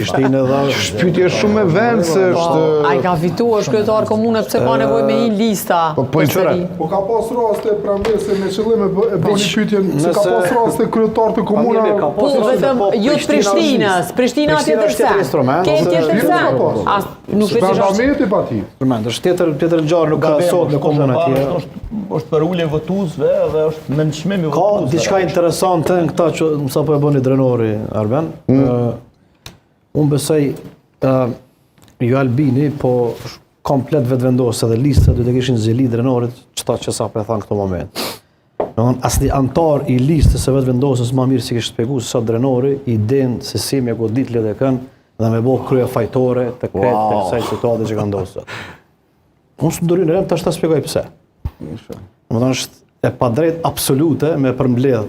Shpytje shumë e vend se është... A i ka fitu, është kryetar komune, pse ka nevoj me një lista? Po i qëre? Po ka pas raste pranvese me qëllim e bani pyetjen se ka pas raste kryetar të komuna... Po, vetëm jo të Prishtinës, Prishtina tjetër sen. Këtë tjetër sen. Nuk vetë Parlamenti pa ti. Është tjetër gjarë nuk ka sot në komunë atje. është për ullje votuzve dhe është mençmimi Ka votuzve. diçka interesante në këta që mësa po e bëni drenori, Arben. Unë besoj ju Albini, po komplet vetëvendosë edhe listët du të kishin zili drenorit qëta që sa për e thanë këto moment. Asni antar i listës e vetëvendosës ma mirë si kishë shpjegu se sa drenori i denë se si me godit LDK-n dhe me bo krye fajtore të kretë të kësaj situatë që ka ndosë. Unë së më dorin e rem të ashtë të shpjegoj pëse. Më të është e pa drejt absolute me përmbledh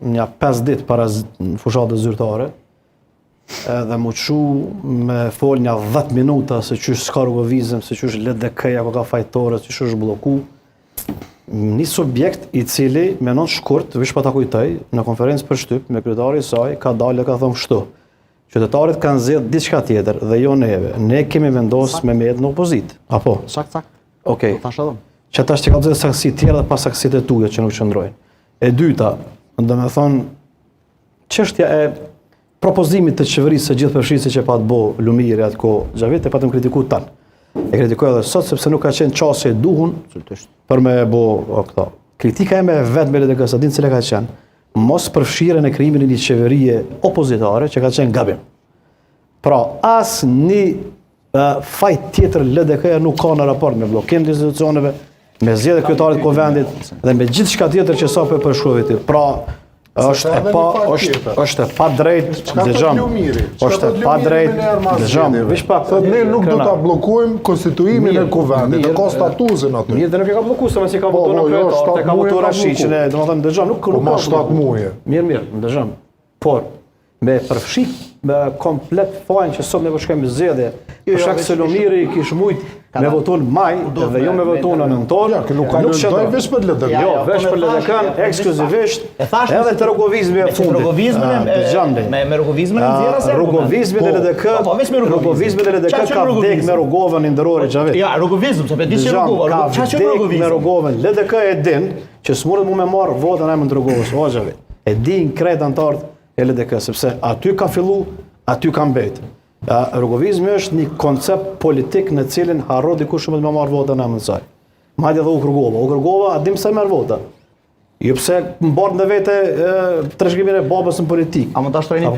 një 5 ditë para fushatës zyrtare dhe më qu me fol një 10 minuta se qysh s'ka rrugovizëm, se qysh LDK-ja ko ka fajtore, se qysh është bloku. Një subjekt i cili me non shkurt, vish pa ta kujtoj, në konferencë për shtyp, me kryetari i saj, ka dalë e ka thëmë kështu. Qytetarit kanë zgjedhur diçka tjetër dhe jo neve. Ne kemi vendosur me metë në opozitë. Apo? Sakt. Okej. Tash edhe. Që tash që ka zgjedhur saksi tjera dhe pas saksitë e tuja që nuk qëndrojnë. E dyta, do me thonë, çështja e propozimit të qeverisë së gjithë përfshirëse që pa të bo Lumiri atë kohë Xhavit e patëm kritikuar tanë. E kritikoj edhe sot sepse nuk ka qenë qasje e duhun për me bo këto. Kritika e me vetë me LDK sa din cila ka qenë. Mos përfshirën e krijimin e një qeverie opozitare që ka qenë gabim. Pra, as një fajt tjetër LDK nuk ka në raport me blokim të institucioneve, me zgjedhje kryetarit Kuvendit dhe me gjithë shka tjetër që sa për përshkruajti. Pra, është e pa drejt, dëgjom. Është e pa drejt, dëgjom. Vish pak. Thot ne nuk do ta bllokojmë konstituimin e Kuvendit, e ka statuzin aty. Mirë, dhe nuk e ka bllokuar se mos i ka votuar në kryetar, e ka votuar Rashiqin, domethënë dëgjom, nuk ka 7 muaj. Mirë, dëgjom. Por me përfshit me komplet fajin që sot ne po shkojmë zgjedhje. Për shkak se Lumiri kish mujt me voton maj dhe jo me voton në nëntor. Nuk ka lëndoj veç për LDK. Jo, veç për LDK ekskluzivisht. Edhe të rrugovizmi e fundit. Me rrugovizmin e nxjerrës se rrugovizmin e LDK. Po, veç me rrugovizmin e LDK ka vdek me rrugovën indërore Xhavit. Ja, rrugovizm, sepse di se rrugova. Ka vdek me rrugovën. LDK e din që s'mundet mu me marr votën e të rrugovës, o Xhavit. E din krejt antarët e LDK, sepse aty ka fillu, aty ka mbet. Rrugovizmi është një koncept politik në cilin harro dikush shumë të me marrë votën e mësaj. Madje dhe u kërgova, a dim se merr vota. Jo pse më bardh në vete trashëgimin e babës në politik. A më ta shtrojni